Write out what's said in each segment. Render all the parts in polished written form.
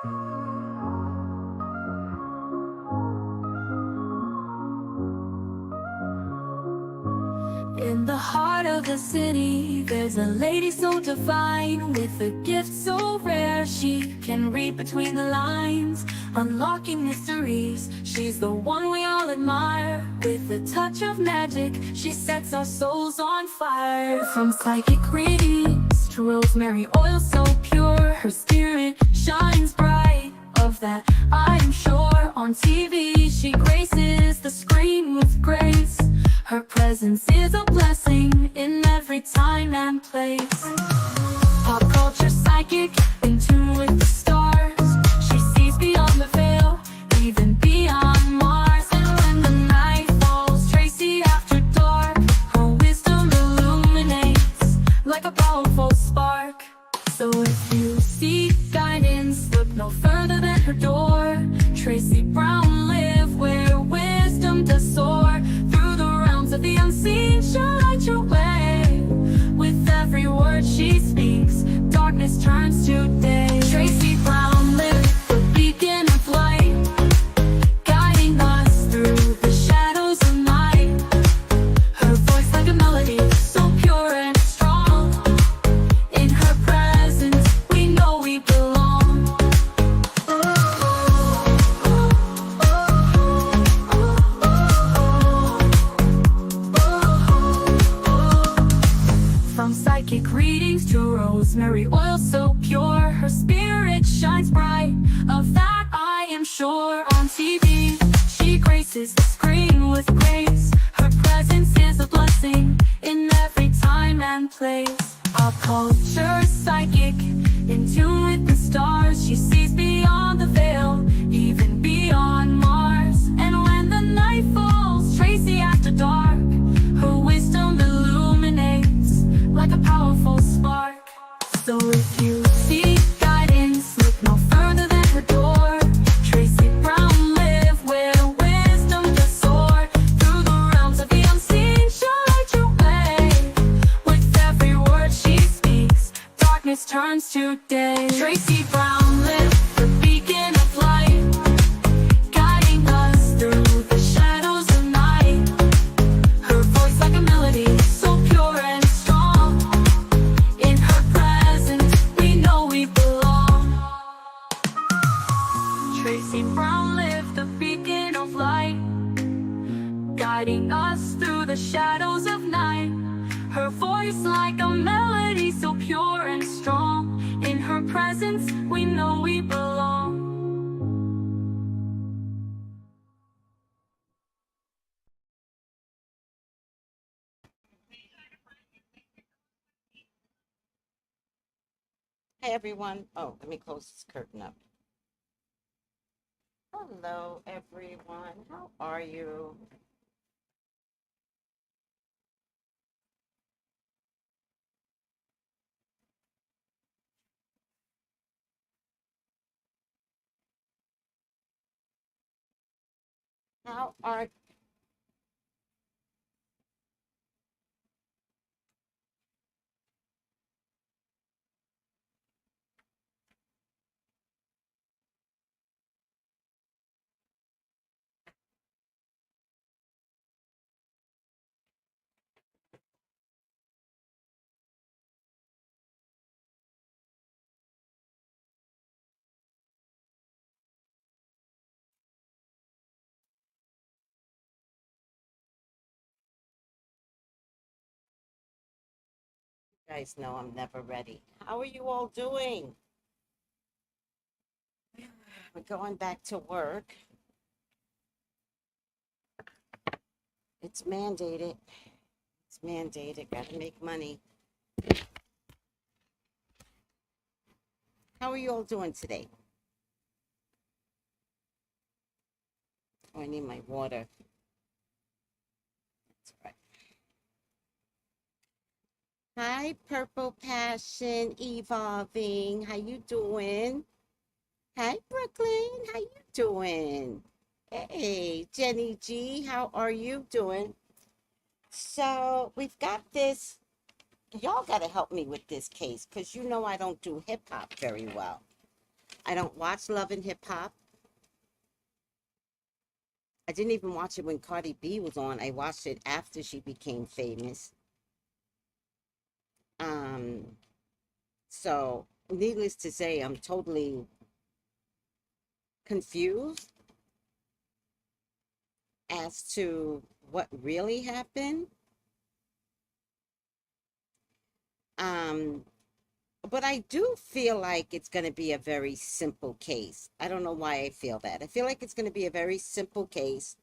In the heart of the city, there's a lady so divine, with a gift so rare she can read between the lines, unlocking mysteries. She's the one we all admire. With a touch of magic, she sets our souls on fire. From psychic readings to rosemary oil so pure, her spirit shines bright. Of that I'm sure. On TV she graces the screen with grace. Her presence is a blessing in every time and place. Pop culture psychic, in tune with the stars. She sees beyond the veil, even beyond Mars. And when the night falls, Tracy after dark, her wisdom illuminates like a powerful spark. So if you seek guidance, look no further than her door. Tracy Brown live where wisdom does soar. Through the realms of the unseen, she'll light your way. With every word she speaks, darkness turns to day. Tracy Brown live, the beacon of light, guiding us through the shadows of night. Her voice like a melody, so pure and strong. In her presence, we know we belong. From psychic readings to rosemary oil so pure, her spirit shines bright. Of that I am sure. On TV, she graces the screen with grace. Her presence is a blessing in every time and place. Pop culture psychic, in tune with the stars. She sees beyond the veil, even beyond Mars. And when the night falls, Tracy after dark, her wisdom illuminates like a powerful spark. So if you seek guidance, look no further than her door. Tracy Brown live where wisdom does soar. Through the realms of the unseen, she'll light your way. With every word she speaks, darkness turns to day. Tracy Brown live, the beacon of light, guiding us through the shadows of night. Her voice like a melody, so pure and strong. In her presence, we know we belong. Tracy Brown live, the beacon of light, guiding us through the shadows of night. Her voice like a melody, so pure and strong. In her presence, we know we belong. Hey everyone. Oh, let me close this curtain up. Hello everyone. How are you? How are you guys know I'm never ready. How are you all doing? We're going back to work. It's mandated. It's mandated. Gotta make money. How are you all doing today? Oh, I need my water. That's right. Hi, Purple Passion Evolving. How you doing? Hi, Brooklyn. How you doing? Hey, Jenny G. How are you doing? So we've got this. Y'all got to help me with this case because you know I don't do hip hop very well. I don't watch Love and Hip Hop. I didn't even watch it when Cardi B was on. I watched it after she became famous. Um, so needless to say, I'm totally confused as to what really happened. Um, but I do feel like it's going to be a very simple case. I don't know why I feel that. I feel like it's going to be a very simple case.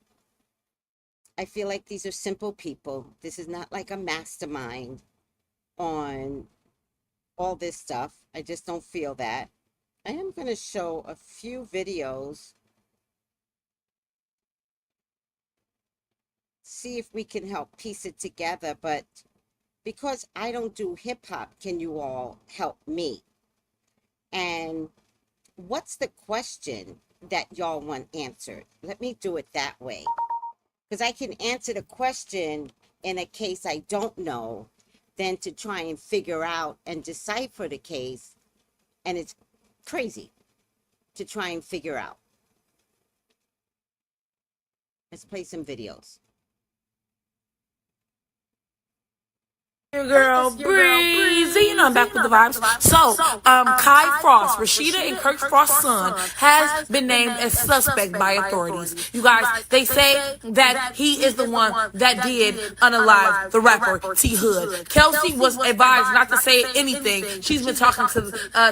I feel like these are simple people. This is not like a mastermind on all this stuff. I just don't feel that. I am going to show a few videos, see if we can help piece it together. But because I don't do hip hop, can you all help me? And what's the question that y'all want answered? Let me do it that way. Because I can answer the question in a case I don't know, than to try and figure out and decipher the case. And it's crazy to try and figure out. Let's play some videos. Your girl Breezy, you know I'm back with the vibes. So, Kai Frost, Rasheeda and Kirk Frost's son, has been named as suspect by authorities. You guys, they say that he is the one that did unalive the rapper T Hood. Kelsey was advised not to say anything. She's been talking to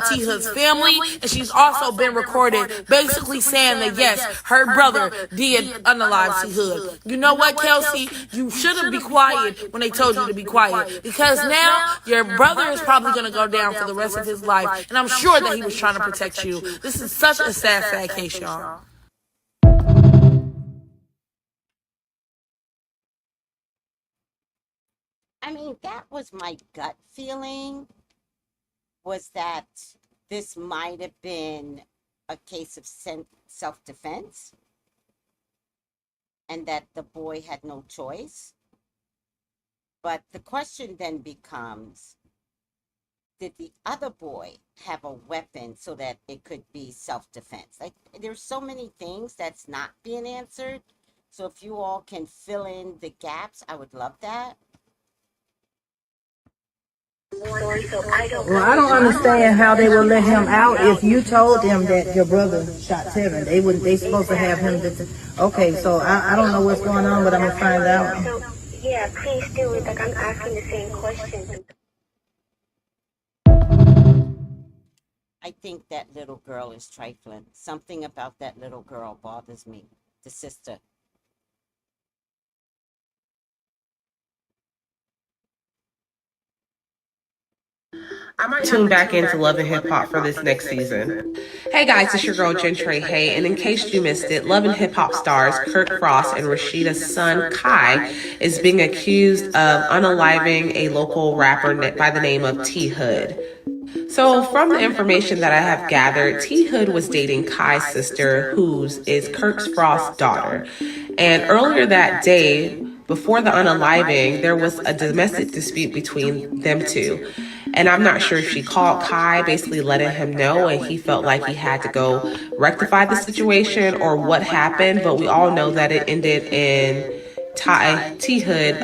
T Hood's family, and she's also been recorded basically saying that yes, her brother did unalive T Hood. You know what, Kelsey? You should have been quiet when they told you to be quiet. Because now your brother is probably going to go down for the rest of his life. And I'm sure that he was trying to protect you. This is such a sad case, y'all. I mean, that was my gut feeling, was that this might have been a case of self-defense and that the boy had no choice. But the question then becomes, did the other boy have a weapon so that it could be self-defense? Like, there's so many things that's not being answered. So if you all can fill in the gaps, I would love that. Well, I don't understand how they will let him out if you told them that your brother shot Tevin. They wouldn't. They supposed to have him. Okay, so I don't know what's going on, but I'm gonna find out. So, yeah, please do it. Like, I'm asking the same question. I think that little girl is trifling. Something about that little girl bothers me. The sister. Tune back into Love and Hip Hop for this next season. Hey guys, it's your girl Gentry Hay, and in case you missed it, Love and Hip Hop stars Kirk Frost and Rasheeda's son Kai is being accused of unaliving a local rapper by the name of T Hood. So, from the information that I have gathered, T Hood was dating Kai's sister, whose is Kirk Frost's daughter. And earlier that day, before the unaliving, there was a domestic dispute between them two. And I'm not sure if she called Kai, basically letting him know, and he felt like he had to go rectify the situation or what happened. But we all know that it ended in T Hood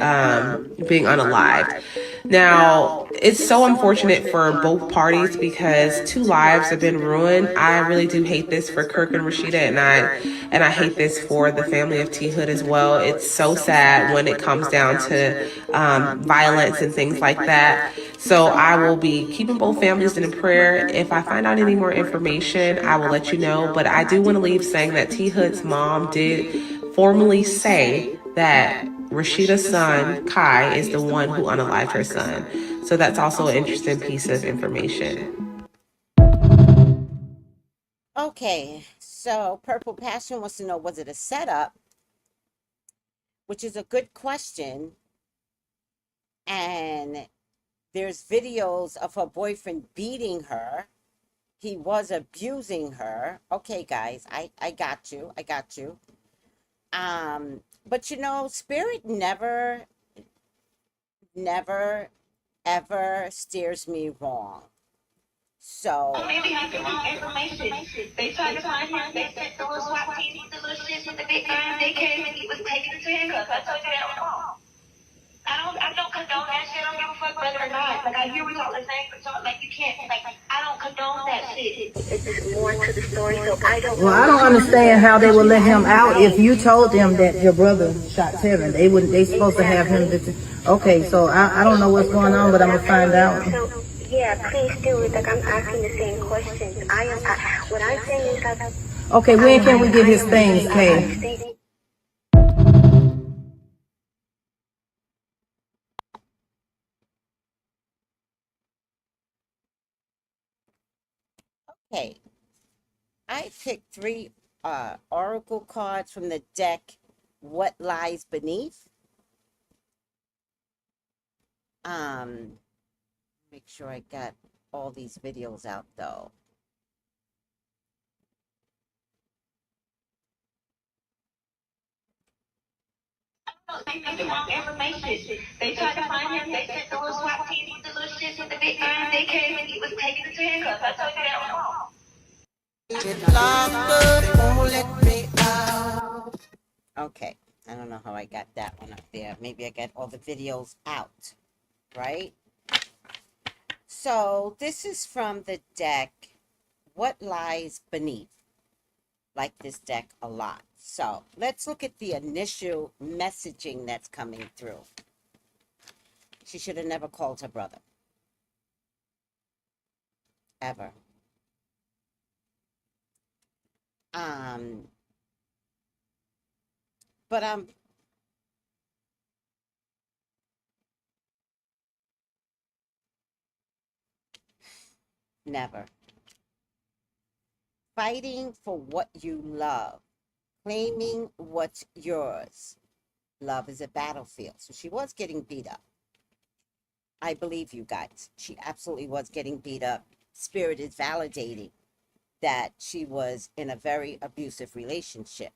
being unalived. Now, it's so unfortunate for both parties because two lives have been ruined. I really do hate this for Kirk and Rasheeda, and I hate this for the family of T Hood as well. It's so sad when it comes down to violence and things like that. So I will be keeping both families in prayer. If I find out any more information, I will let you know. But I do want to leave saying that T Hood's mom did formally say that Rasheeda's son, Kai, is the one who unalived her son. So that's also an interesting piece of information. Okay, so Purple Passion wants to know, was it a setup? Which is a good question. And there's videos of her boyfriend beating her. He was abusing her. Okay, guys, I got you. I got you. But you know, Spirit never, ever steers me wrong. So Maybe have the wrong information. They tried to find him. They sent the little SWAT team with the little shit with the big guns. They came and he was taken to handcuffs. I told you that was wrong. I don't condone that shit. I don't give a fuck whether or not. Like I hear we talk the same, but talk like you can't. Like I don't condone that shit. It's more to the story, so I don't Well, know. I don't understand how they would let him out if you told them that your brother shot Tevin. They wouldn't. They supposed to have him. Okay, so I don't know what's going on, but I'm gonna find out. So yeah, please do it. Like I'm asking the same questions. What I'm saying is like. Okay, when can we get his things, Kay? okay, I picked three oracle cards from the deck. What lies beneath? Make sure I got all these videos out though. They sent the wrong information. They tried to find him. They sent the little SWAT team with the little shit with the big guns. They came and he was taken to handcuffs. I told you that was wrong. Okay, I don't know how I got that one up there. Maybe I got all the videos out, right? So this is from the deck, What Lies Beneath. Like this deck a lot. So let's look at the initial messaging that's coming through. She should have never called her brother. Ever. But never. Fighting for what you love. Claiming what's yours. Love is a battlefield. So she was getting beat up. I believe you guys. She absolutely was getting beat up. Spirit is validating that she was in a very abusive relationship.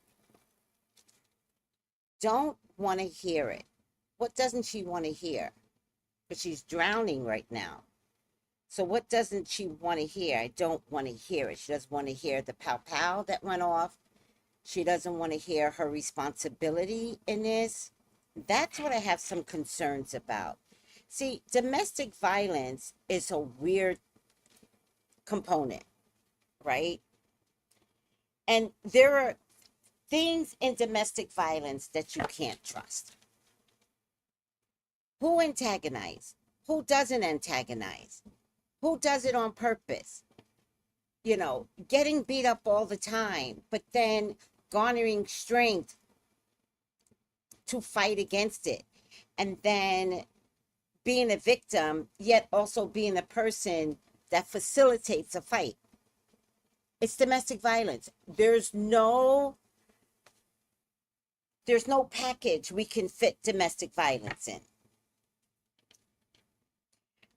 Don't want to hear it. What doesn't she want to hear? But she's drowning right now. So what doesn't she want to hear? I don't want to hear it. She doesn't want to hear the pow-pow that went off. She doesn't want to hear her responsibility in this. That's what I have some concerns about. See, domestic violence is a weird component, right? And there are things in domestic violence that you can't trust. Who antagonizes? Who doesn't antagonize? Who does it on purpose? You know, getting beat up all the time, but then garnering strength to fight against it. And then being a victim, yet also being a person that facilitates a fight. It's domestic violence. There's no package we can fit domestic violence in.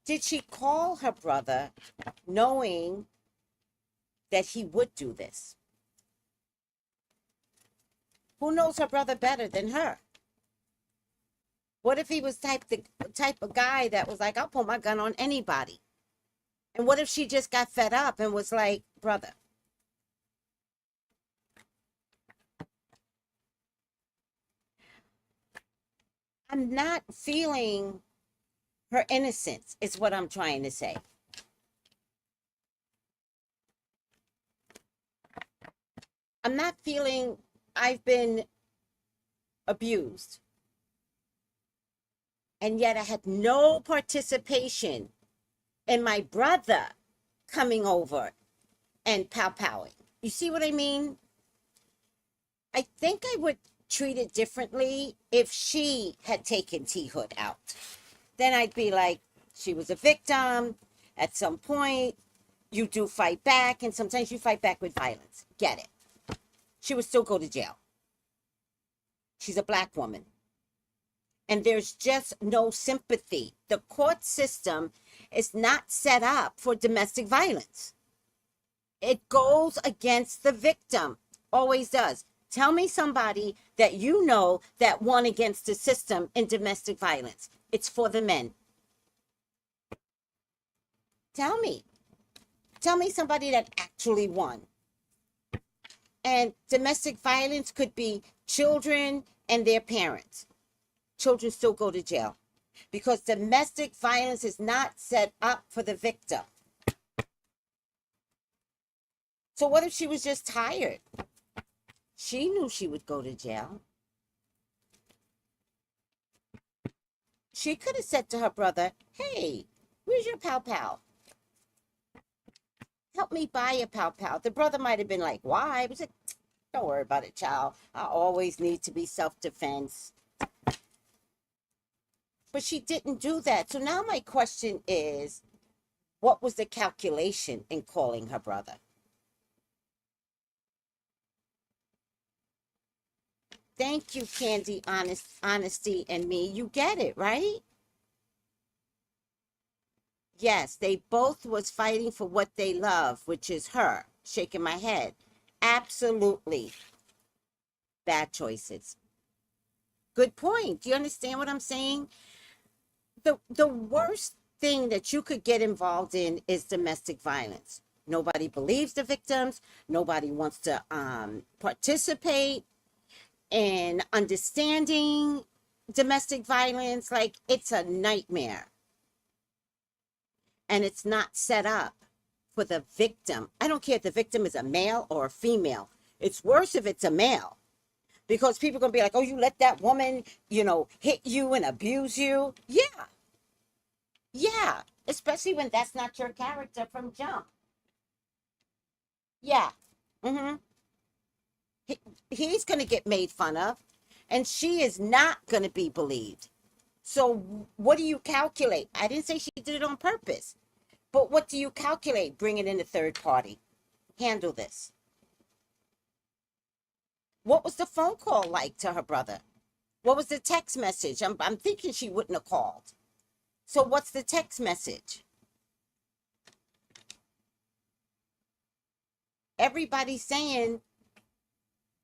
Did she call her brother knowing that he would do this? Who knows her brother better than her? What if he was the type of guy that was like, I'll pull my gun on anybody? And what if she just got fed up and was like, brother, I'm not feeling her innocence, is what I'm trying to say. I'm not feeling I've been abused. And yet I had no participation in my brother coming over and pow-powing. You see what I mean? I think I would treat it differently if she had taken T Hood out. Then I'd be like, she was a victim. At some point, you do fight back, and sometimes you fight back with violence. Get it. She would still go to jail. She's a black woman. And there's just no sympathy. The court system is not set up for domestic violence. It goes against the victim. Always does. Tell me somebody that you know that won against the system in domestic violence. It's for the men. Tell me. Tell me somebody that actually won. And domestic violence could be children and their parents. Children still go to jail because domestic violence is not set up for the victim. So what if she was just tired? She knew she would go to jail. She could have said to her brother, hey, where's your pal pal? Help me buy a pal pal. The brother might have been like, why? He was like, don't worry about it, child. I always need to be self-defense. But she didn't do that. So now my question is, what was the calculation in calling her brother? Thank you, Candy, Honesty, and Me. You get it, right? Yes, they both was fighting for what they love, which is her. Shaking my head. Absolutely. Bad choices. Good point. Do you understand what I'm saying? The worst thing that you could get involved in is domestic violence. Nobody believes the victims. Nobody wants to participate in understanding domestic violence. Like, it's a nightmare. And it's not set up for the victim. I don't care if the victim is a male or a female. It's worse if it's a male. Because people are going to be like, oh, you let that woman, hit you and abuse you. Yeah. Yeah. Especially when that's not your character from jump. Yeah. Mm-hmm. He's going to get made fun of. And she is not going to be believed. So what do you calculate? I didn't say she did it on purpose. But what do you calculate? Bringing in a third party. Handle this. What was the phone call like to her brother? What was the text message? I'm thinking she wouldn't have called. So what's the text message? Everybody's saying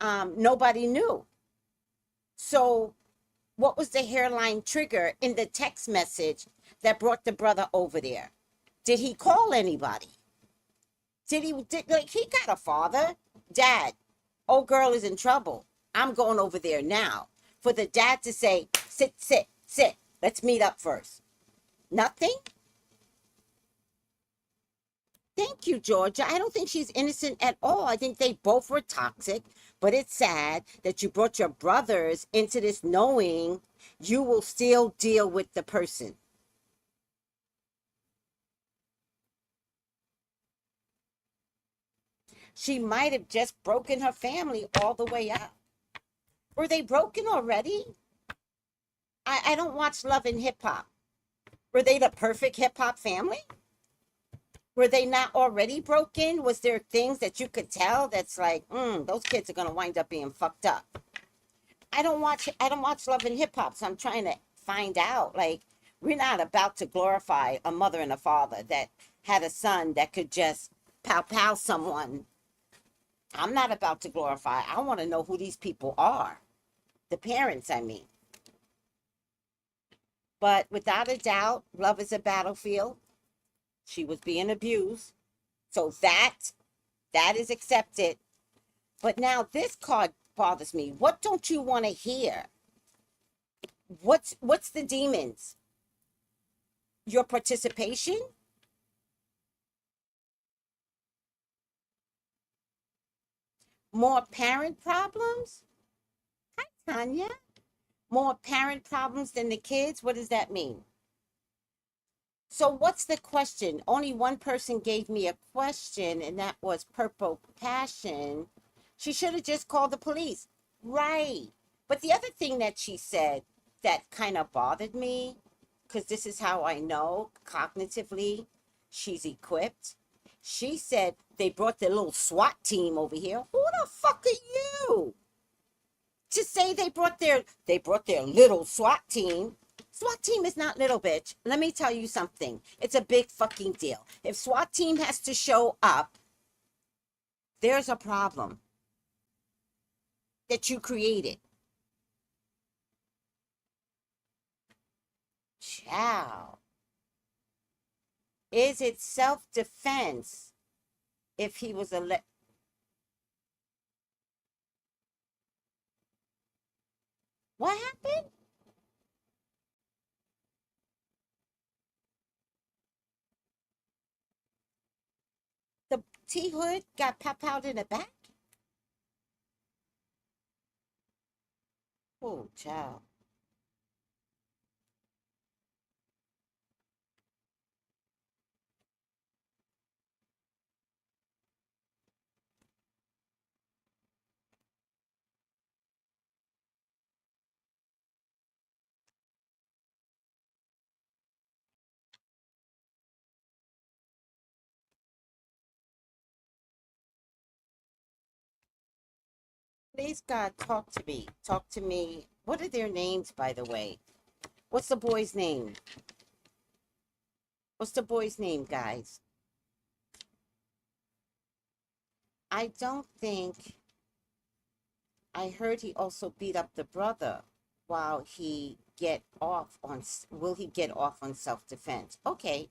nobody knew. So what was the hairline trigger in the text message that brought the brother over there? Did he call anybody? He got a father? Dad, old girl is in trouble. I'm going over there now. For the dad to say, sit. Let's meet up first. Nothing? Thank you, Georgia. I don't think she's innocent at all. I think they both were toxic, but it's sad that you brought your brothers into this knowing you will still deal with the person. She might have just broken her family all the way up. Were they broken already? I don't watch Love and Hip Hop. Were they the perfect hip hop family? Were they not already broken? Was there things that you could tell that's like, those kids are gonna wind up being fucked up? I don't watch Love and Hip Hop, so I'm trying to find out. Like, we're not about to glorify a mother and a father that had a son that could just pow someone. I'm not about to glorify. I want to know who these people are. The parents, I mean. But without a doubt, love is a battlefield. She was being abused. So that is accepted. But now this card bothers me. What don't you want to hear? What's the demons? Your participation? More parent problems? Hi, Tanya. More parent problems than the kids? What does that mean? So what's the question? Only one person gave me a question, and that was Purple Passion. She should have just called the police. Right. But the other thing that she said that kind of bothered me, because this is how I know cognitively she's equipped. She said they brought their little SWAT team over here. Who the fuck are you? To say they brought their little SWAT team. SWAT team is not little, bitch. Let me tell you something. It's a big fucking deal. If SWAT team has to show up, there's a problem that you created. Ciao. Is it self-defense if he was what happened? The T Hood got pop out in the back? Oh, child. Please, God, talk to me. Talk to me. What are their names, by the way? What's the boy's name? What's the boy's name, guys? I don't think. I heard he also beat up the brother while he get off on. Will he get off on self-defense? Okay.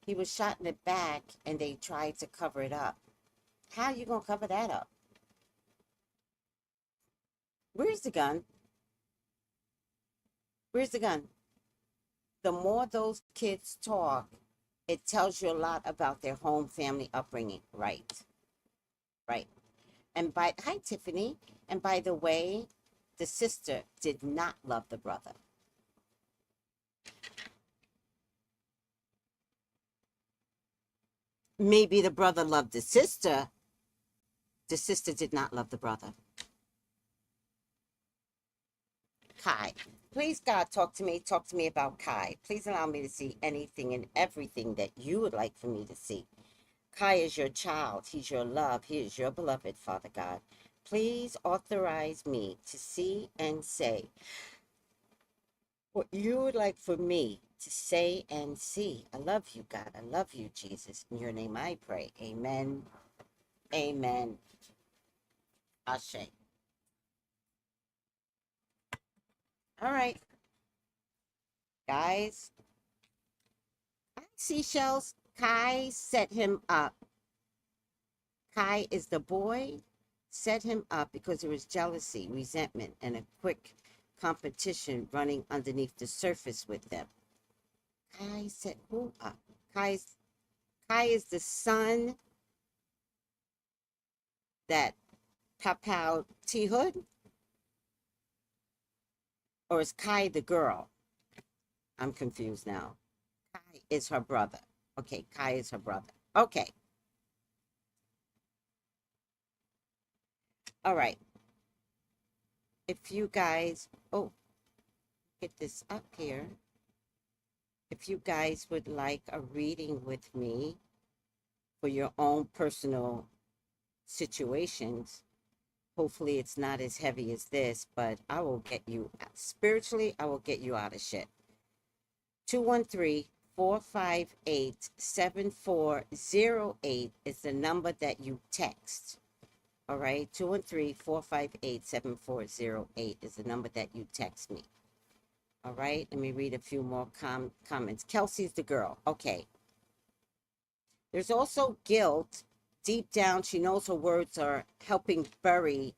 He was shot in the back and they tried to cover it up. How you gonna cover that up? Where's the gun? Where's the gun? The more those kids talk, it tells you a lot about their home family upbringing. Right. Right. And hi, Tiffany. And by the way, the sister did not love the brother. Maybe the brother loved the sister. The sister did not love the brother. Kai. Please, God, talk to me. Talk to me about Kai. Please allow me to see anything and everything that you would like for me to see. Kai is your child. He's your love. He is your beloved, Father God. Please authorize me to see and say what you would like for me to say and see. I love you, God. I love you, Jesus. In your name I pray. Amen. Amen. Ashe. All right. Guys. Seashells. Kai set him up. Kai is the boy. Set him up because there was jealousy, resentment, and a quick competition running underneath the surface with them. Kai set who up? Kai is the son that Papal T Hood? Or is Kai the girl? I'm confused now. Kai is her brother. Okay, Kai is her brother. Okay. All right. If you guys, get this up here. If you guys would like a reading with me for your own personal situations, hopefully it's not as heavy as this, but I will get you, spiritually, I will get you out of shit. 213-458-7408 is the number that you text. All right, 213-458-7408 is the number that you text me. All right, let me read a few more comments. Kelsey's the girl. Okay. There's also guilt. Deep down, she knows her words are helping bury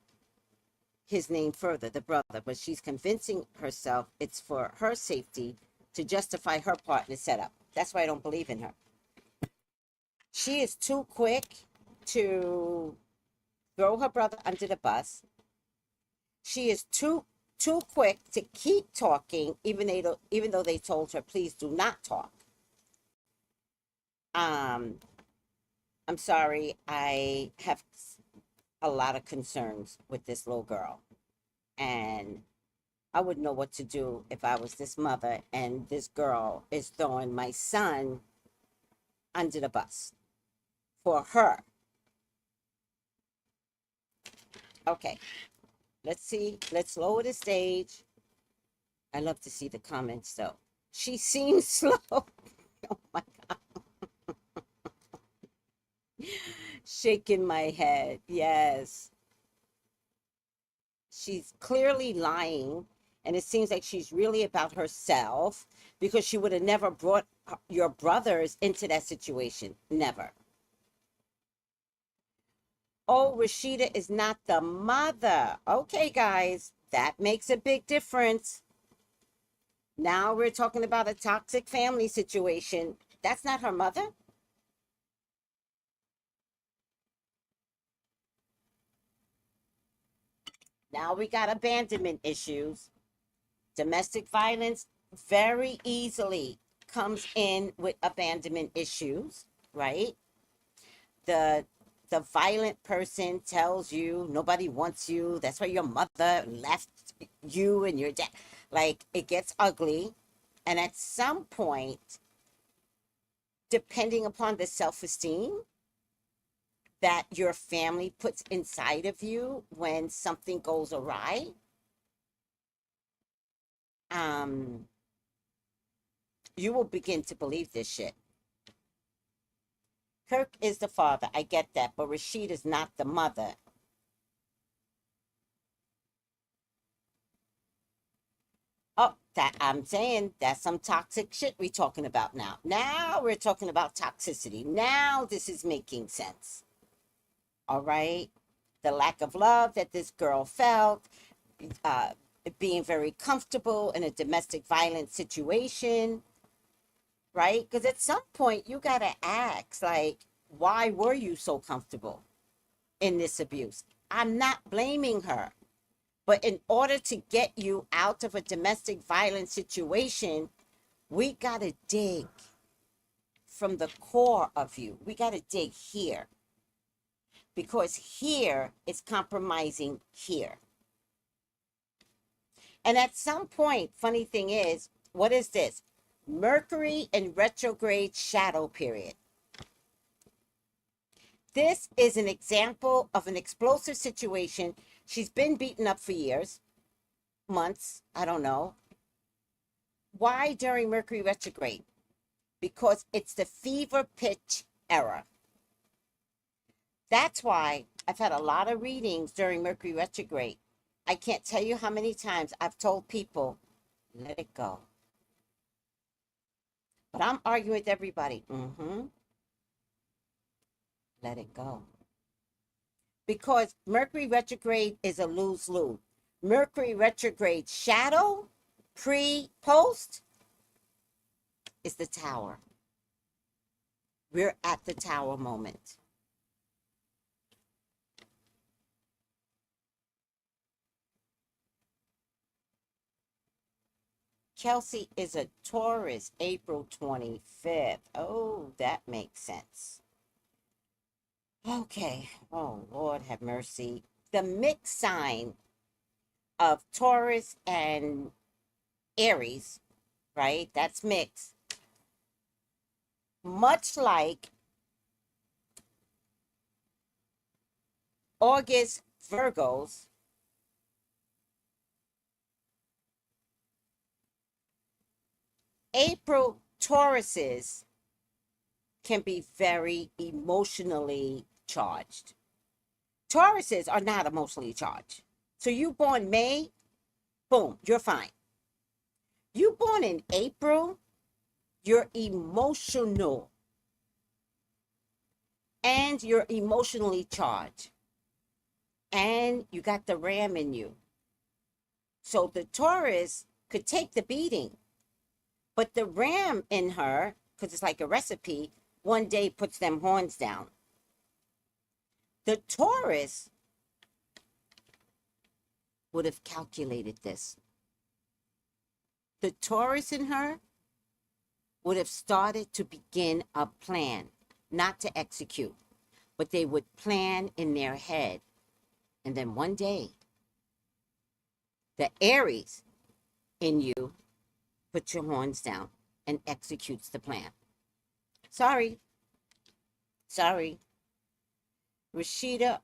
his name further, the brother, but she's convincing herself it's for her safety to justify her part in the setup. That's why I don't believe in her. She is too quick to throw her brother under the bus. She is too quick to keep talking, even though they told her, please do not talk. I'm sorry, I have a lot of concerns with this little girl. And I wouldn't know what to do if I was this mother and this girl is throwing my son under the bus for her. Okay, let's see. Let's lower the stage. I love to see the comments though. She seems slow. Oh my God. Shaking my head. Yes. She's clearly lying. And it seems like she's really about herself because she would have never brought your brothers into that situation. Never. Oh, Rasheeda is not the mother. Okay, guys, that makes a big difference. Now we're talking about a toxic family situation. That's not her mother. Now we got abandonment issues. Domestic violence very easily comes in with abandonment issues, right? The the violent person tells you nobody wants you. That's why your mother left you and your dad. Like it gets ugly. And at some point, depending upon the self-esteem that your family puts inside of you when something goes awry, um, you will begin to believe this shit. Kirk is the father. I get that. But Rasheed is not the mother. Oh, that I'm saying that's some toxic shit we talking about now. Now we're talking about toxicity. Now this is making sense. All right. The lack of love that this girl felt, uh, being very comfortable in a domestic violence situation, right? Because at some point you got to ask, like, why were you so comfortable in this abuse? I'm not blaming her. But in order to get you out of a domestic violence situation, we got to dig from the core of you. We got to dig here because here is compromising here. And at some point, funny thing is, what is this? Mercury in retrograde shadow period. This is an example of an explosive situation. She's been beaten up for years, months, I don't know. Why during Mercury retrograde? Because it's the fever pitch era. That's why I've had a lot of readings during Mercury retrograde. I can't tell you how many times I've told people, let it go. But I'm arguing with everybody. Let it go. Because Mercury retrograde is a lose-lose. Mercury retrograde shadow, pre-post, is the tower. We're at the tower moment. Kelsey is a Taurus, April 25th. Oh, that makes sense. Okay. Oh, Lord have mercy. The mixed sign of Taurus and Aries, right? That's mixed. Much like August Virgos, April Tauruses can be very emotionally charged. Tauruses are not emotionally charged. So you born May, boom, you're fine. You born in April, you're emotional. And you're emotionally charged. And you got the ram in you. So the Taurus could take the beating. But the ram in her, because it's like a recipe, one day puts them horns down. The Taurus would have calculated this. The Taurus in her would have started to begin a plan, not to execute, but they would plan in their head. And then one day, the Aries in you puts your horns down and executes the plan. Sorry. Rasheeda,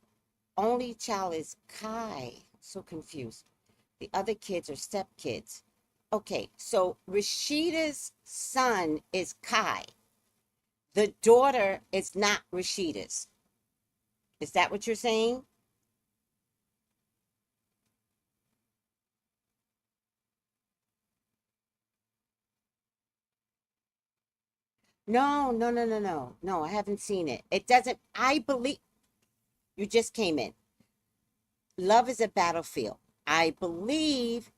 only child is Kai. So confused. The other kids are stepkids. Okay, so Rasheeda's son is Kai. The daughter is not Rasheeda's. Is that what you're saying? No. No, I haven't seen it. It doesn't, I believe, You just came in. Love is a battlefield. I believe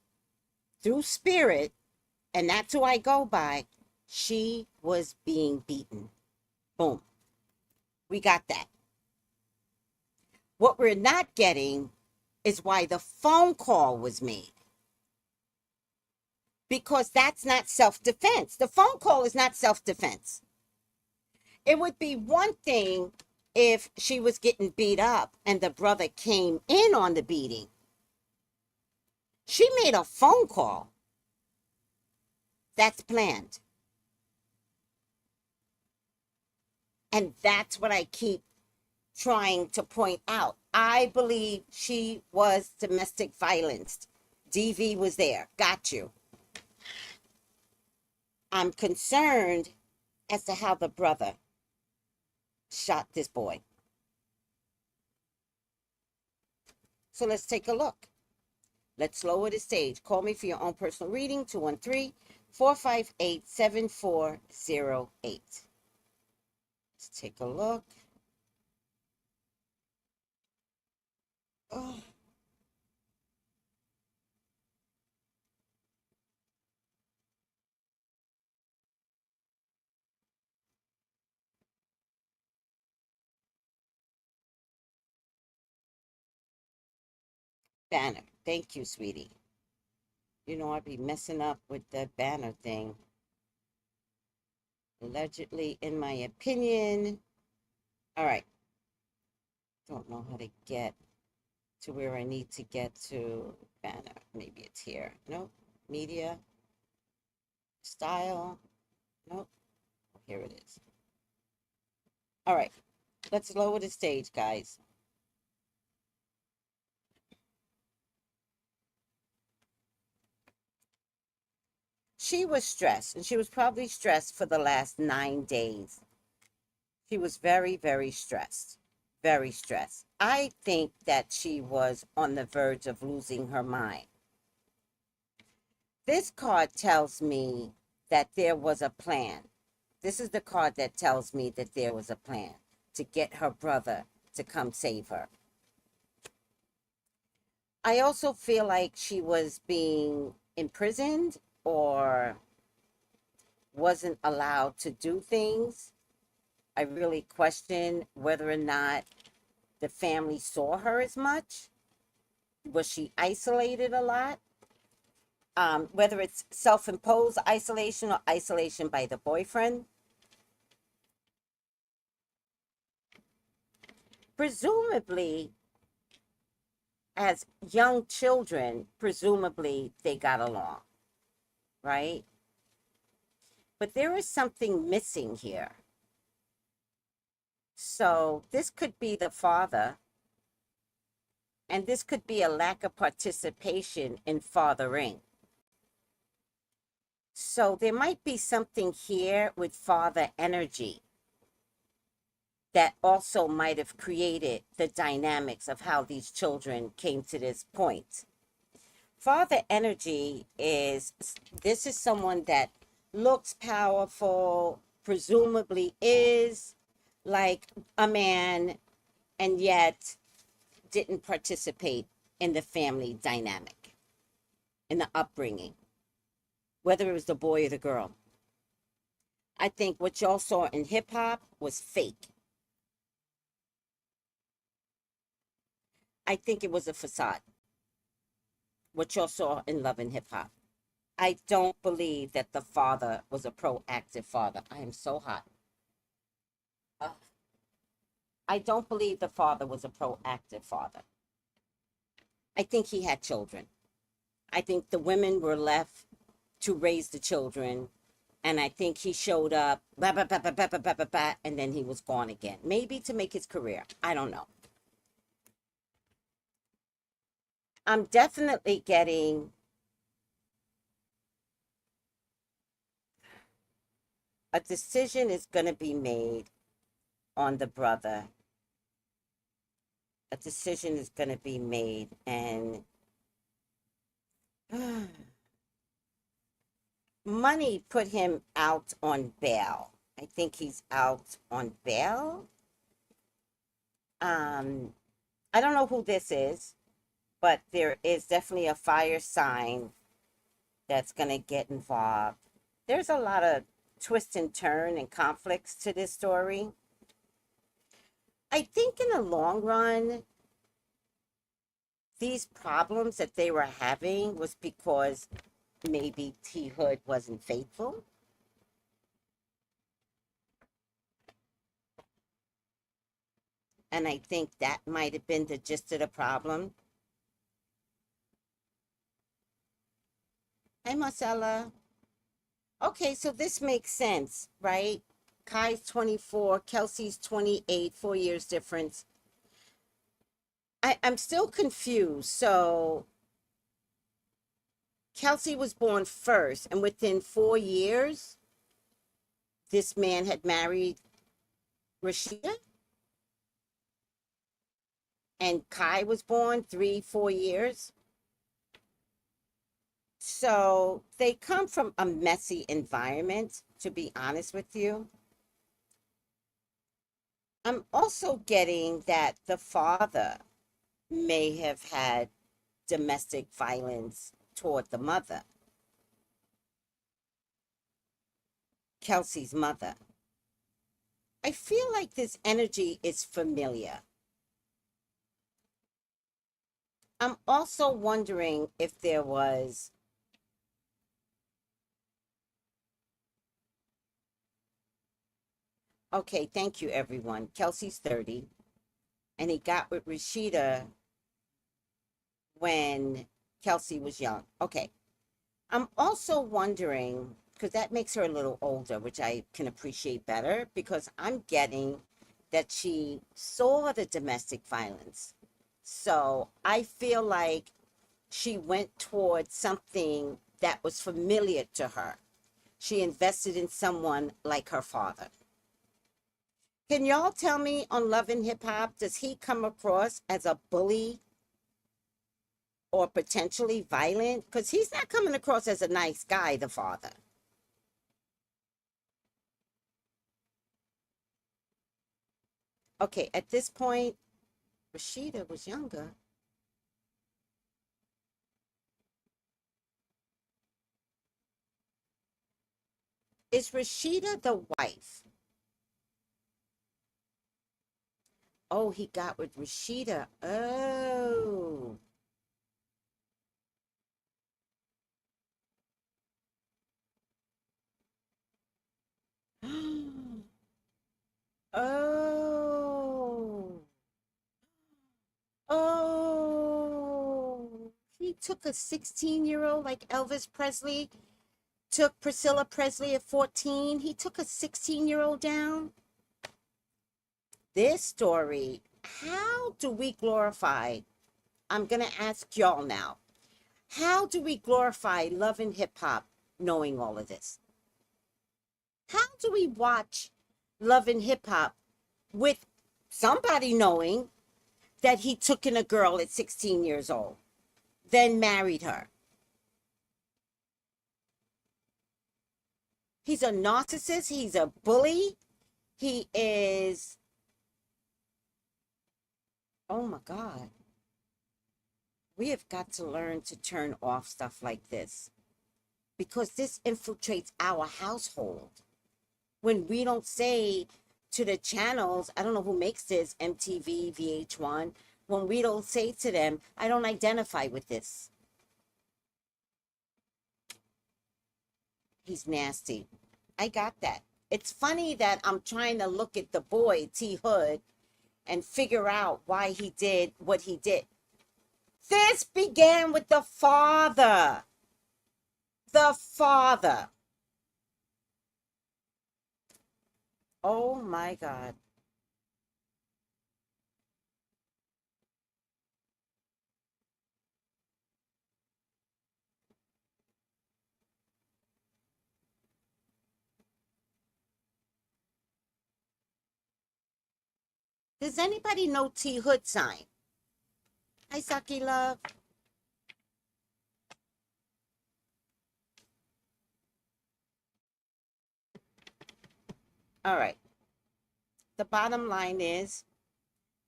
through spirit, and that's who I go by, she was being beaten. Boom. We got that. What we're not getting is why the phone call was made. Because that's not self-defense. The phone call is not self-defense. It would be one thing if she was getting beat up and the brother came in on the beating. She made a phone call. That's planned. And that's what I keep trying to point out. I believe she was domestic violence. DV was there. Got you. I'm concerned as to how the brother shot this boy. So let's take a look. Let's lower the stage. Call me for your own personal reading, 213-458-7408. Let's take a look. Oh. Banner. Thank you, sweetie. You know, I'd be messing up with the banner thing. Allegedly, in my opinion. All right. Don't know how to get to where I need to get to. Banner. Maybe it's here. Nope. Media. Style. Nope. Here it is. All right. Let's lower the stage, guys. She was stressed, and she was probably stressed for the last 9 days. She was very, very stressed. Very stressed. I think that she was on the verge of losing her mind. This card tells me that there was a plan. This is the card that tells me that there was a plan to get her brother to come save her. I also feel like she was being imprisoned or wasn't allowed to do things. I really question whether or not the family saw her as much. Was she isolated a lot? Whether it's self-imposed isolation or isolation by the boyfriend. Presumably, as young children, presumably they got along, right? But there is something missing here. So this could be the father, and this could be a lack of participation in fathering. So there might be something here with father energy that also might have created the dynamics of how these children came to this point. Father energy is, this is someone that looks powerful, presumably is like a man, and yet didn't participate in the family dynamic, in the upbringing, whether it was the boy or the girl. I think what y'all saw in hip hop was fake. I think it was a facade. What y'all saw in Love and Hip Hop. I don't believe that the father was a proactive father. I am so hot. I don't believe the father was a proactive father. I think he had children. I think the women were left to raise the children. And I think he showed up, blah, blah, blah, blah, blah, blah, blah, blah, and then he was gone again. Maybe to make his career. I don't know. I'm definitely getting a decision is going to be made on the brother. A decision is going to be made, and money put him out on bail. I think he's out on bail. I don't know who this is, but there is definitely a fire sign that's going to get involved. There's a lot of twist and turn and conflicts to this story. I think in the long run, these problems that they were having was because maybe T Hood wasn't faithful. And I think that might have been the gist of the problem. Hi, Marcella. Okay, so this makes sense, right? Kai's 24, Kelsey's 28, 4 years difference. I'm still confused. So Kelsey was born first, and within 4 years, this man had married Rasheeda, and Kai was born 3, 4 years. So they come from a messy environment, to be honest with you. I'm also getting that the father may have had domestic violence toward the mother, Kelsey's mother. I feel like this energy is familiar. I'm also wondering if there was, okay, thank you everyone. Kelsey's 30, and he got with Rasheeda when Kelsey was young. Okay. I'm also wondering, because that makes her a little older, which I can appreciate better, because I'm getting that she saw the domestic violence. So I feel like she went towards something that was familiar to her. She invested in someone like her father. Can y'all tell me on Love and Hip Hop, does he come across as a bully or potentially violent? Because he's not coming across as a nice guy, the father. Okay, at this point, Rasheeda was younger. Is Rasheeda the wife? Oh, he got with Rasheeda. Oh. Oh. Oh. He took a 16-year-old like Elvis Presley, took Priscilla Presley at 14. He took a 16-year-old down. This story, how do we glorify? I'm going to ask y'all now. How do we glorify Love and Hip Hop knowing all of this? How do we watch Love and Hip Hop with somebody knowing that he took in a girl at 16 years old, then married her? He's a narcissist. He's a bully. He is, oh my God. We have got to learn to turn off stuff like this because this infiltrates our household. When we don't say to the channels, I don't know who makes this, MTV, VH1, when we don't say to them, I don't identify with this. He's nasty. I got that. It's funny that I'm trying to look at the boy, T Hood, and figure out why he did what he did. This began with the father. The father. Oh my God. Does anybody know T Hood sign? Hi, Saki Love. All right. The bottom line is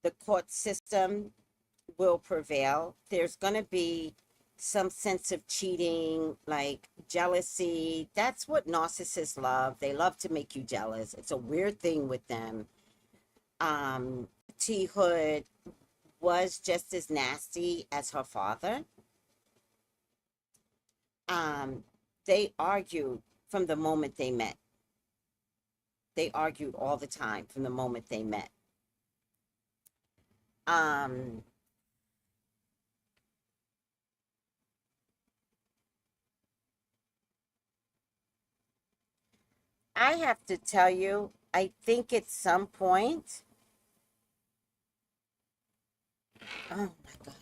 the court system will prevail. There's going to be some sense of cheating, like jealousy. That's what narcissists love. They love to make you jealous. It's a weird thing with them. T Hood was just as nasty as her father. Um, they argued from the moment they met. They argued all the time from the moment they met. Um, I have to tell you, I think at some point, oh my God,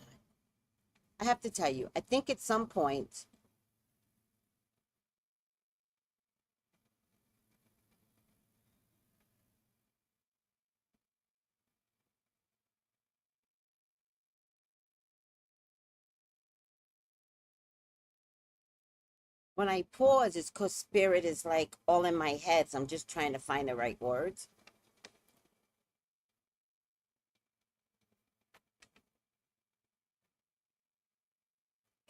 I have to tell you, I think at some point, when I pause, it's because spirit is like all in my head. So I'm just trying to find the right words.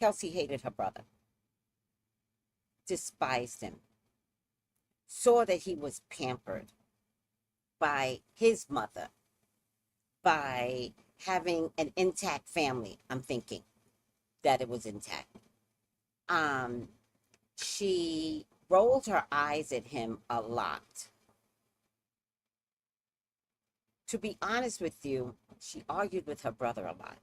Kelsey hated her brother, despised him, saw that he was pampered by his mother, by having an intact family. I'm thinking that it was intact. Um, she rolled her eyes at him a lot. To be honest with you, she argued with her brother a lot.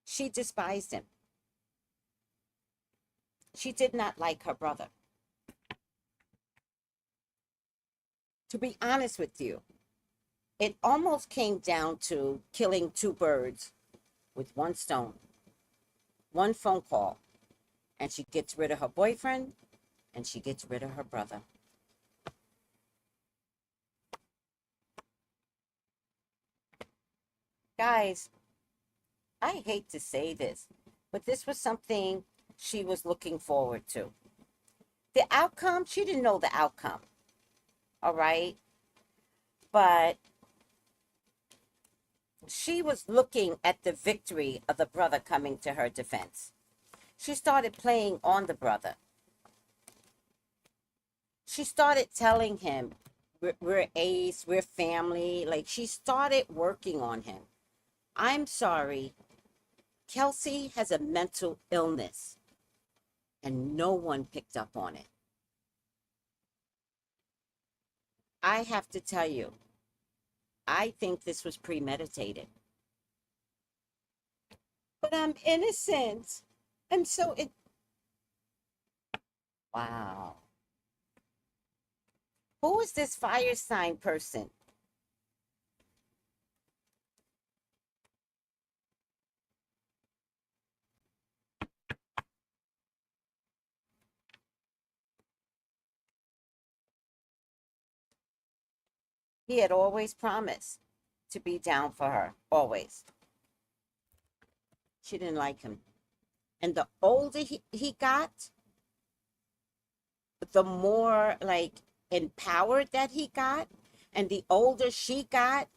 She despised him. She did not like her brother. To be honest with you, it almost came down to killing two birds with one stone. One phone call, and she gets rid of her boyfriend, and she gets rid of her brother. Guys, I hate to say this, but this was something she was looking forward to. The outcome, she didn't know the outcome, all right? But she was looking at the victory of the brother coming to her defense. She started playing on the brother. She started telling him, we're ace, we're family. Like, she started working on him. I'm sorry, Kelsey has a mental illness, and no one picked up on it. I have to tell you, I think this was premeditated. But I'm innocent. I'm so it. Wow. Who is this fire sign person? He had always promised to be down for her, always. She didn't like him. And the older he got, the more like empowered that he got. And the older she got,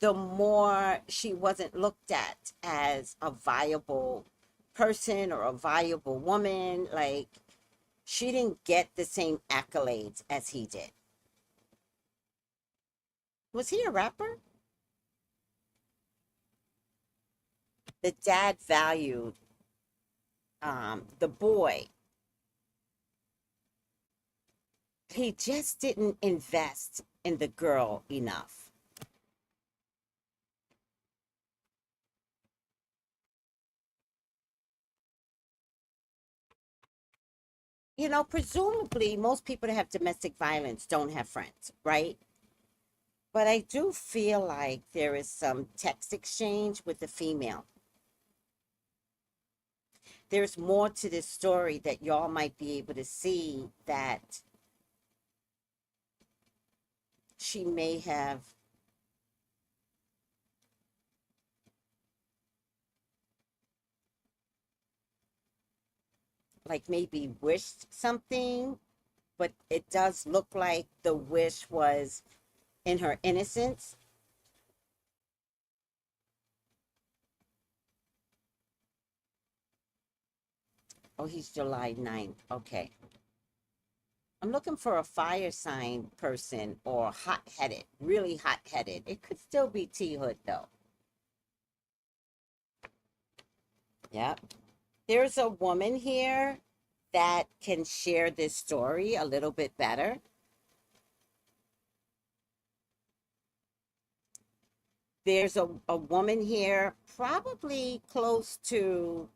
the more she wasn't looked at as a viable person or a viable woman. Like, she didn't get the same accolades as he did. Was he a rapper? The dad valued the boy. He just didn't invest in the girl enough. You know, presumably most people that have domestic violence don't have friends, right? But I do feel like there is some text exchange with the female. There's more to this story that y'all might be able to see, that she may have like maybe wished something, but it does look like the wish was in her innocence. Oh, he's July 9th. Okay. I'm looking for a fire sign person or hot-headed, really hot-headed. It could still be T Hood though. Yep. There's a woman here that can share this story a little bit better. There's a woman here, probably close to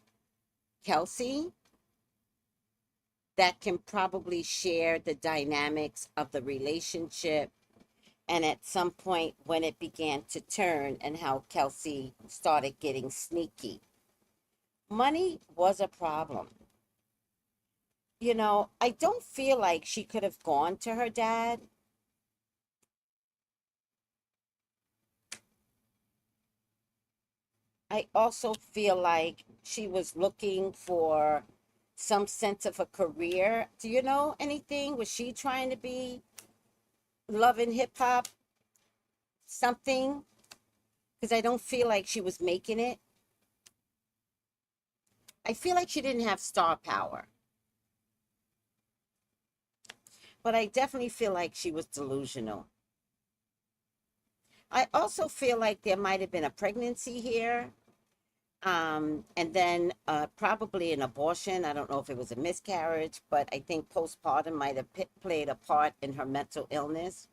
Kelsey, that can probably share the dynamics of the relationship and at some point when it began to turn and how Kelsey started getting sneaky. Money was a problem. You know, I don't feel like she could have gone to her dad. I also feel like she was looking for some sense of a career. Do you know anything? Was she trying to be loving hip hop something? Because I don't feel like she was making it. I feel like she didn't have star power. But I definitely feel like she was delusional. I also feel like there might have been a pregnancy here. And then probably an abortion. I don't know if it was a miscarriage, but I think postpartum might have played a part in her mental illness.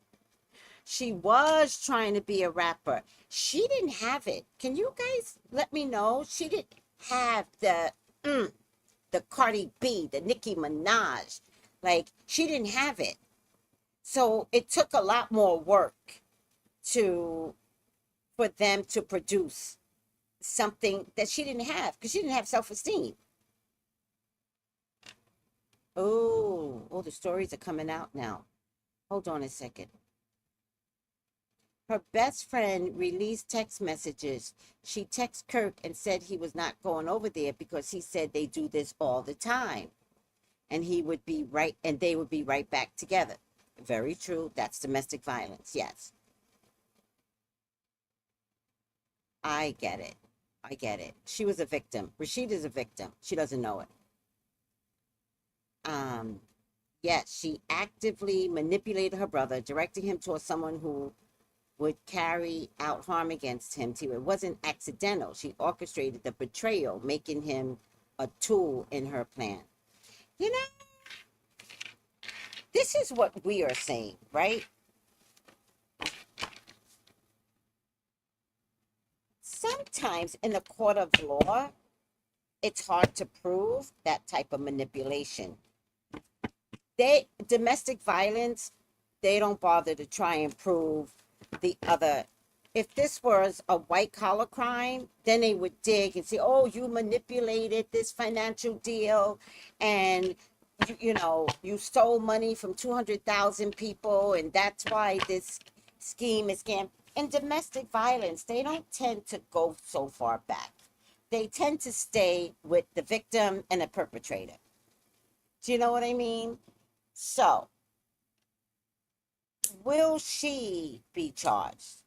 She was trying to be a rapper. She didn't have it. Can you guys let me know? She didn't have the Cardi B, the Nicki Minaj. Like, she didn't have it. So it took a lot more work for them to produce something that she didn't have because she didn't have self-esteem. Oh, the stories are coming out now. Hold on a second. Her best friend released text messages. She texted Kirk and said he was not going over there because he said they do this all the time. And he would be right, and they would be right back together. Very true. That's domestic violence. Yes. I get it. I get it. She was a victim. Rasheeda's a victim. She doesn't know it. Yes, she actively manipulated her brother, directing him towards someone who would carry out harm against him too. It wasn't accidental. She orchestrated the betrayal, making him a tool in her plan. You know, this is what we are saying, right? Sometimes in the court of law, it's hard to prove that type of manipulation. Domestic violence, they don't bother to try and prove the other. If this was a white collar crime, then they would dig and say, oh, you manipulated this financial deal and you stole money from 200,000 people and that's why this scheme is scam. In domestic violence, they don't tend to go so far back. They tend to stay with the victim and the perpetrator. Do you know what I mean? So, will she be charged?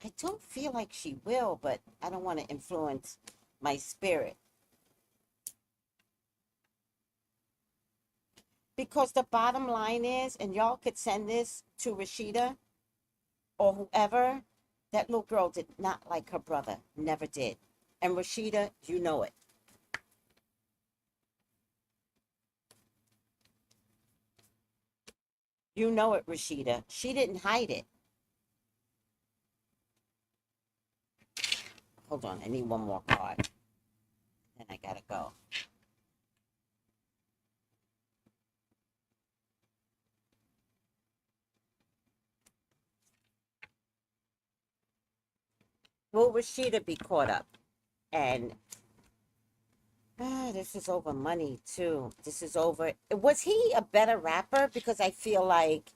I don't feel like she will, but I don't want to influence my spirit. Because the bottom line is, and y'all could send this to Rasheeda or whoever, that little girl did not like her brother. Never did. And Rasheeda, you know it. You know it, Rasheeda. She didn't hide it. Hold on, I need one more card. Then I gotta go. Will Rasheeda be caught up? And this is over money too. This is over. Was he a better rapper? Because I feel like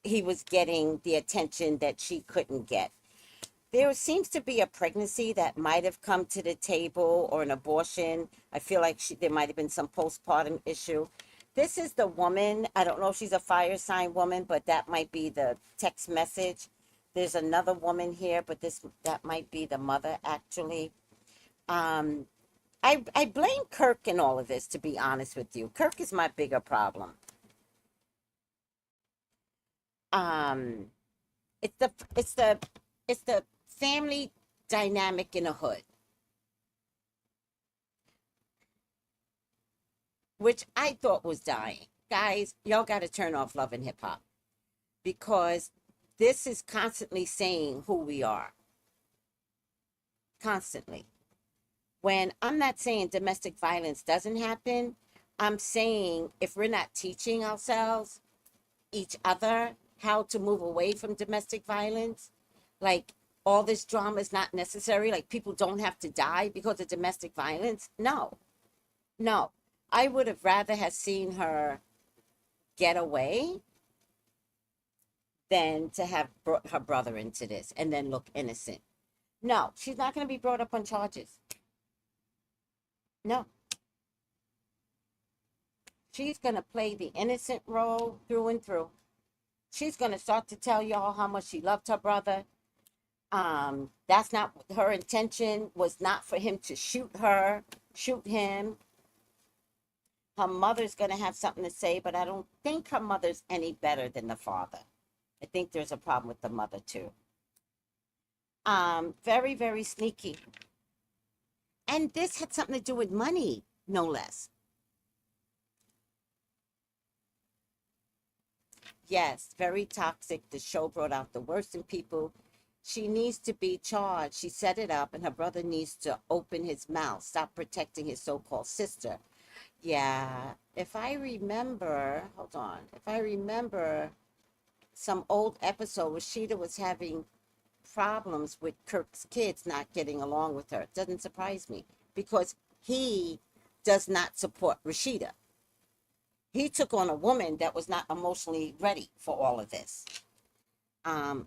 he was getting the attention that she couldn't get. There seems to be a pregnancy that might have come to the table or an abortion. I feel like there might have been some postpartum issue. This is the woman. I don't know if she's a fire sign woman, but that might be the text message. There's another woman here, but that might be the mother actually. I I blame Kirk in all of this, to be honest with you. Kirk is my bigger problem. Um, it's the it's the it's the family dynamic in a hood, which I thought was dying. Guys, y'all got to turn off Love and Hip Hop, because this is constantly saying who we are. Constantly. When I'm not saying domestic violence doesn't happen, I'm saying if we're not teaching ourselves, each other, how to move away from domestic violence, like all this drama is not necessary, like people don't have to die because of domestic violence. No, no. I would have rather have seen her get away than to have brought her brother into this and then look innocent. No, she's not going to be brought up on charges. No. She's going to play the innocent role through and through. She's going to start to tell y'all how much she loved her brother. That's not her intention, was not for him to shoot her, shoot him. Her mother's going to have something to say, but I don't think her mother's any better than the father. I think there's a problem with the mother too. Very, very sneaky. And this had something to do with money, no less. Yes, very toxic. The show brought out the worst in people. She needs to be charged. She set it up, and her brother needs to open his mouth, stop protecting his so-called sister. Yeah, if I remember, hold on. If I remember some old episode, Rasheeda was having problems with Kirk's kids not getting along with her. It doesn't surprise me, because he does not support Rasheeda. He took on a woman that was not emotionally ready for all of this. I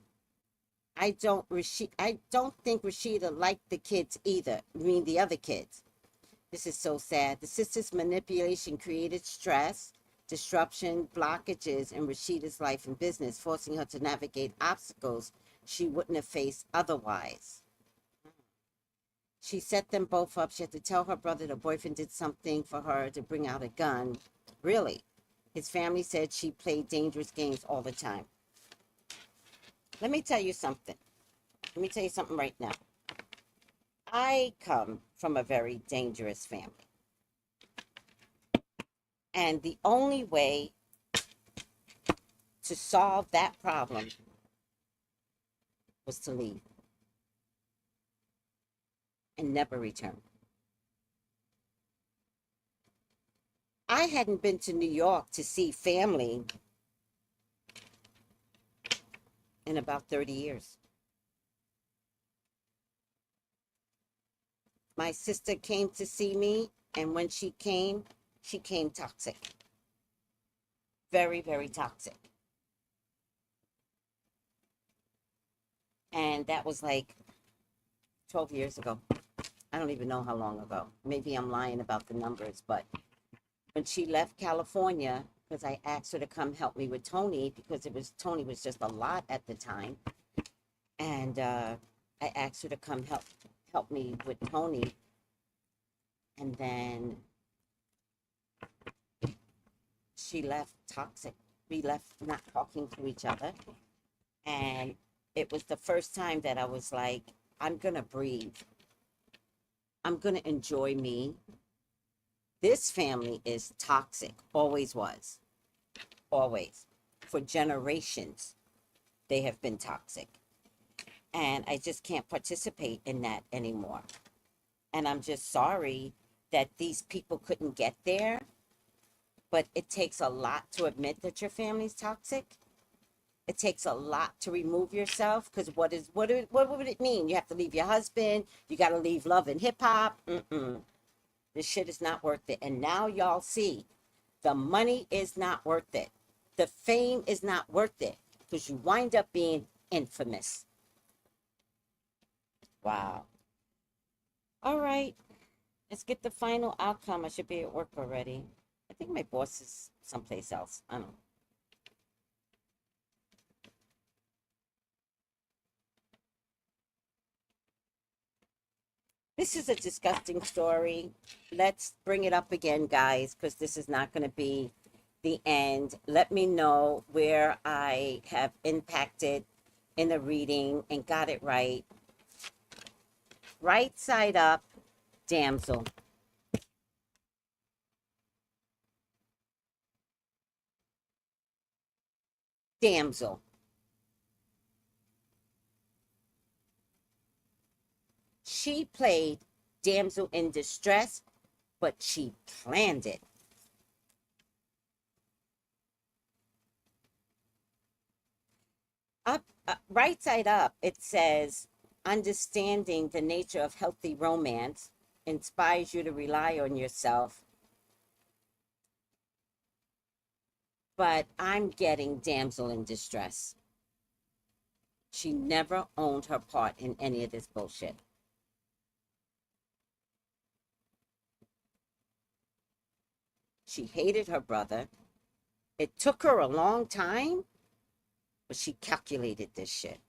don't think Rasheeda liked the kids either. I mean, the other kids. This is so sad. The sister's manipulation created stress, disruption, blockages in Rasheeda's life and business, forcing her to navigate obstacles she wouldn't have faced otherwise. She set them both up. She had to tell her brother the boyfriend did something for her to bring out a gun. Really? His family said she played dangerous games all the time. Let me tell you something. Let me tell you something right now. I come from a very dangerous family. And the only way to solve that problem was to leave and never return. I hadn't been to New York to see family in about 30 years. My sister came to see me, and when she came toxic. Very, very toxic. And that was like 12 years ago. I don't even know how long ago. Maybe I'm lying about the numbers, but when she left California, because I asked her to come help me with Tony, because Tony was just a lot at the time. And I asked her to come help me with Tony. And then she left toxic. We left not talking to each other. And it was the first time that I was like, I'm going to breathe. I'm going to enjoy me. This family is toxic. Always was. Always. For generations, they have been toxic. And I just can't participate in that anymore. And I'm just sorry that these people couldn't get there. But it takes a lot to admit that your family's toxic. It takes a lot to remove yourself, because what would it mean? You have to leave your husband. You got to leave Love and Hip Hop. This shit is not worth it. And now y'all see, the money is not worth it. The fame is not worth it, because you wind up being infamous. Wow. All right. Let's get the final outcome. I should be at work already. I think my boss is someplace else. I don't know. This is a disgusting story. Let's bring it up again, guys, because this is not going to be the end. Let me know where I have impacted in the reading and got it right. Right side up, damsel. Damsel. She played damsel in distress, but she planned it. Right side up, it says, understanding the nature of healthy romance inspires you to rely on yourself. But I'm getting damsel in distress. She never owned her part in any of this bullshit. She hated her brother. It took her a long time, but she calculated this shit.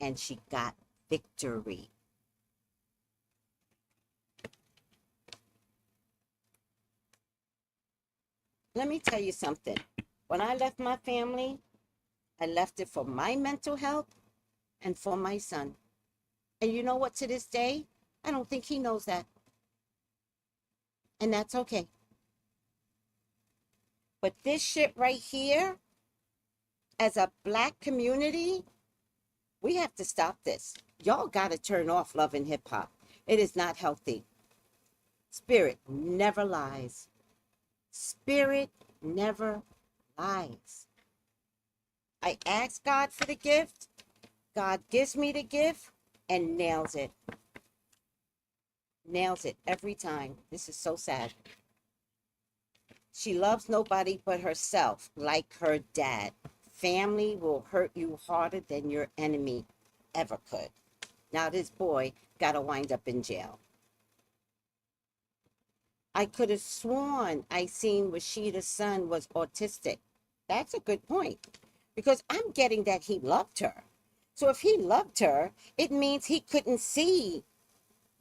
And she got victory. Let me tell you something. When I left my family, I left it for my mental health and for my son. And you know what, to this day, I don't think he knows that. And that's okay. But this shit right here, as a Black community, we have to stop this. Y'all got to turn off Love and Hip Hop. It is not healthy. Spirit never lies. Spirit never lies. I ask God for the gift. God gives me the gift and nails it. Nails it every time. This is so sad. She loves nobody but herself, like her dad. Family will hurt you harder than your enemy ever could. Now this boy got to wind up in jail. I could have sworn I seen Rasheeda's son was autistic. That's a good point, because I'm getting that he loved her. So if he loved her, it means he couldn't see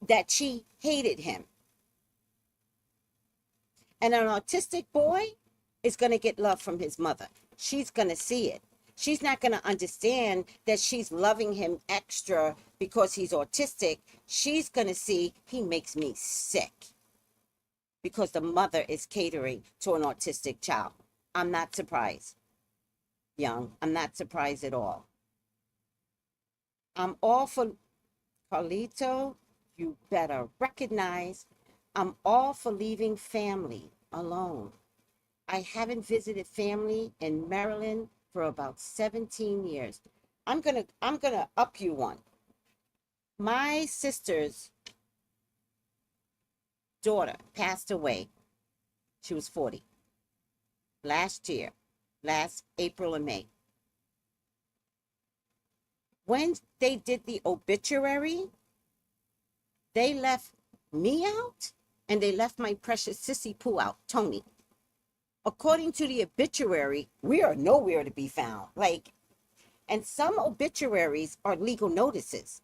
that she hated him. And an autistic boy is going to get love from his mother. She's going to see it. She's not going to understand that she's loving him extra because he's autistic. She's going to see he makes me sick because the mother is catering to an autistic child. I'm not surprised, Young. I'm not surprised at all. I'm all for Carlito. You better recognize I'm all for leaving family alone. I haven't visited family in Maryland for about 17 years. I'm gonna up you one. My sister's daughter passed away. She was 40. Last year, last April and May. When they did the obituary, they left me out and they left my precious sissy poo out, Tony. According to the obituary, we are nowhere to be found. And some obituaries are legal notices.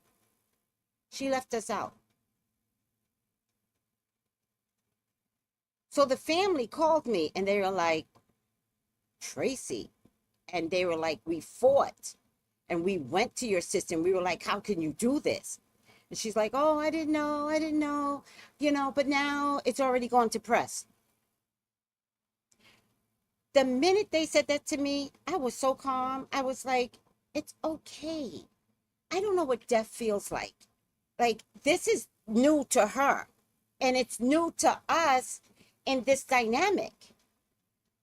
She left us out. So the family called me and they were like, Tracy. And they were like, we fought and we went to your sister and we were like, how can you do this? And she's like, oh, I didn't know, but now it's already gone to press. The minute they said that to me, I was so calm. I was like, it's okay. I don't know what death feels like. This is new to her. And it's new to us in this dynamic.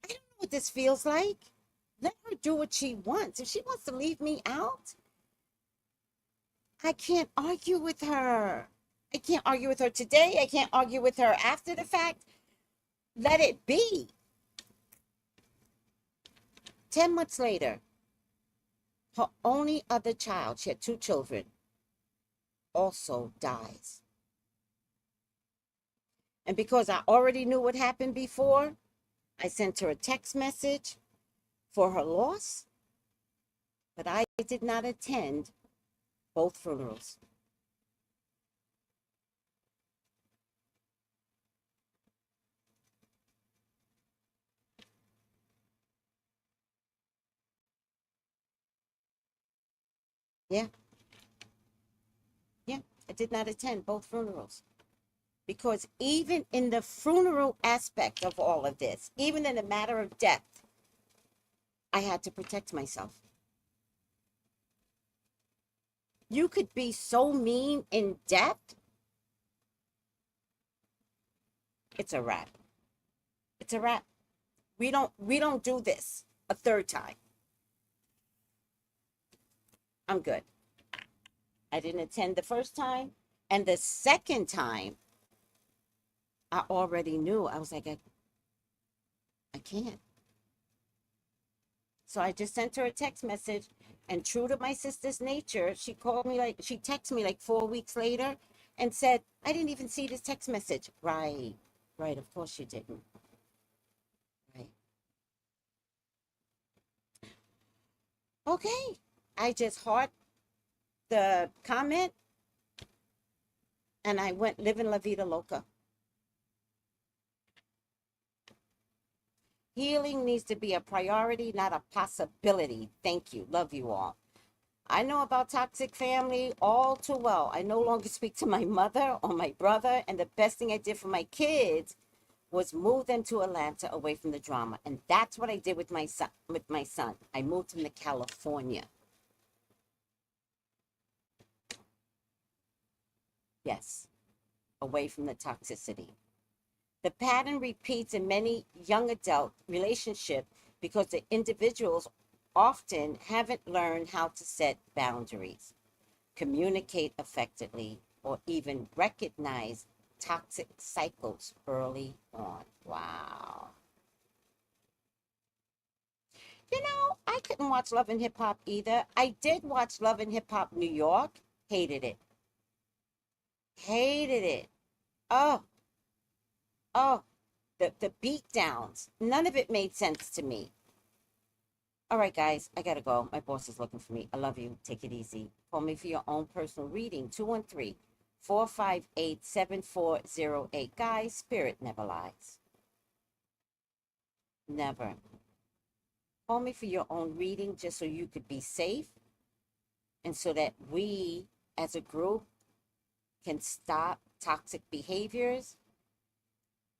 I don't know what this feels like. Let her do what she wants. If she wants to leave me out, I can't argue with her. I can't argue with her today. I can't argue with her after the fact. Let it be. 10 months later, her only other child, she had 2 children, also dies. And because I already knew what happened before, I sent her a text message for her loss, but I did not attend both funerals. Yeah. Yeah. I did not attend both funerals. Because even in the funeral aspect of all of this, even in the matter of death, I had to protect myself. You could be so mean in death, it's a wrap. It's a wrap. We don't do this a third time. I'm good. I didn't attend the first time, and the second time, I already knew. I was like, I can't. So I just sent her a text message, and true to my sister's nature, she texted me like 4 weeks later and said, I didn't even see this text message. Right, of course you didn't. Right. Okay, I just heart the comment, and I went living La Vida Loca. Healing needs to be a priority, not a possibility. Thank you. Love you all. I know about toxic family all too well. I no longer speak to my mother or my brother, and the best thing I did for my kids was move them to Atlanta away from the drama. And that's what I did with my son. I moved him to California. Yes, away from the toxicity. The pattern repeats in many young adult relationships because the individuals often haven't learned how to set boundaries, communicate effectively, or even recognize toxic cycles early on. Wow. You know, I couldn't watch Love and Hip Hop either. I did watch Love and Hip Hop New York. Hated it. Hated it. Oh, the beat downs. None of it made sense to me. All right, guys, I gotta go. My boss is looking for me. I love you. Take it easy. Call me for your own personal reading. 213-458-7408. Guys, spirit never lies. Never. Call me for your own reading just so you could be safe and so that we as a group can stop toxic behaviors,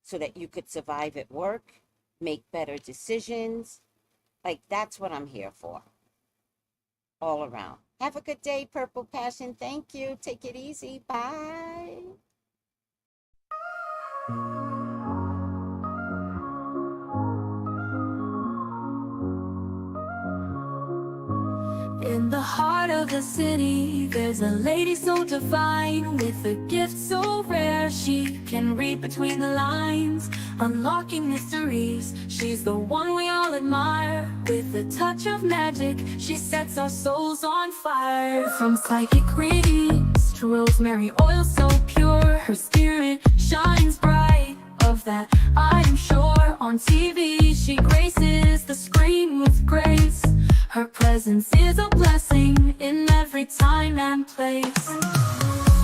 so that you could survive at work, make better decisions. Like, that's what I'm here for. All around. Have a good day, Purple Passion. Thank you. Take it easy. Bye. In the heart of the city, there's a lady so divine, with a gift so rare she can read between the lines, unlocking mysteries. She's the one we all admire. With a touch of magic, she sets our souls on fire. From psychic readings to rosemary oil so pure, her spirit shines bright. Of that I am sure. On TV she graces the screen with grace. Her presence is a blessing in every time and place.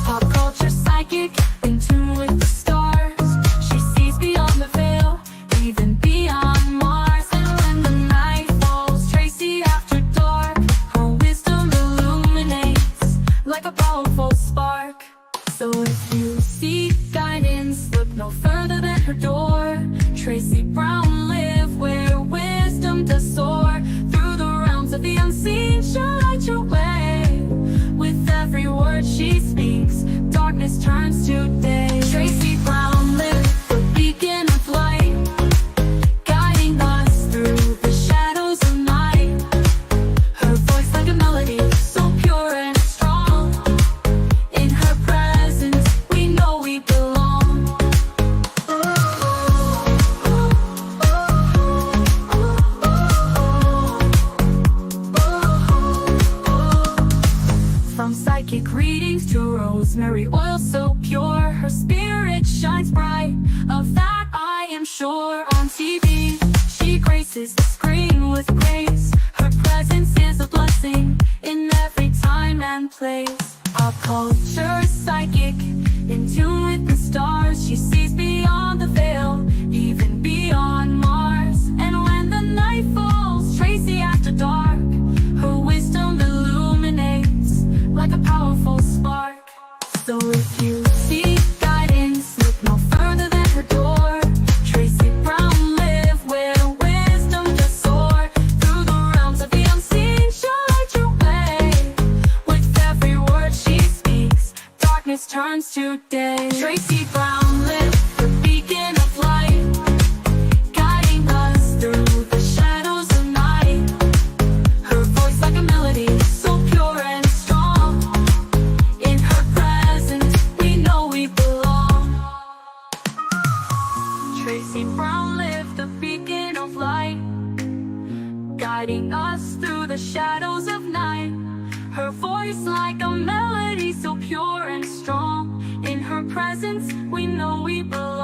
Pop culture psychic, in tune with the stars. She sees beyond the veil, even beyond Mars. And when the night falls, Tracy after dark, her wisdom illuminates like a powerful spark. So if you seek guidance, look no further than her door. Tracy Brown live where wisdom does soar. Through the realms of the unseen, she'll light your way. With every word she speaks, darkness turns to day. Tracy Brown live, the beacon of light, guiding us through the shadows of night. Her voice like a melody, so pure and strong. In her presence, we know we belong. From psychic readings to rosemary oil so pure, her spirit shines bright. Of that I am sure. On TV, she graces the screen with grace. Her presence is a blessing in every time and place. Pop culture psychic, in tune with the stars. She sees beyond the veil, even beyond Mars. And when the night falls, Tracy after dark, her wisdom illuminates If you seek guidance, look no further than her door. Tracy Brown lived where wisdom does soar. Through the realms of the unseen, she'll light your way. With every word she speaks, darkness turns to day. Tracy Brown lived the beacon of light, guiding us through the shadows of night. Her voice like a melody, so pure and strong. In her presence, we know we belong. Tracy Brown lived the beacon of light, guiding us through the shadows of night. Her voice like a melody, so pure and strong. In her presence, we know we belong.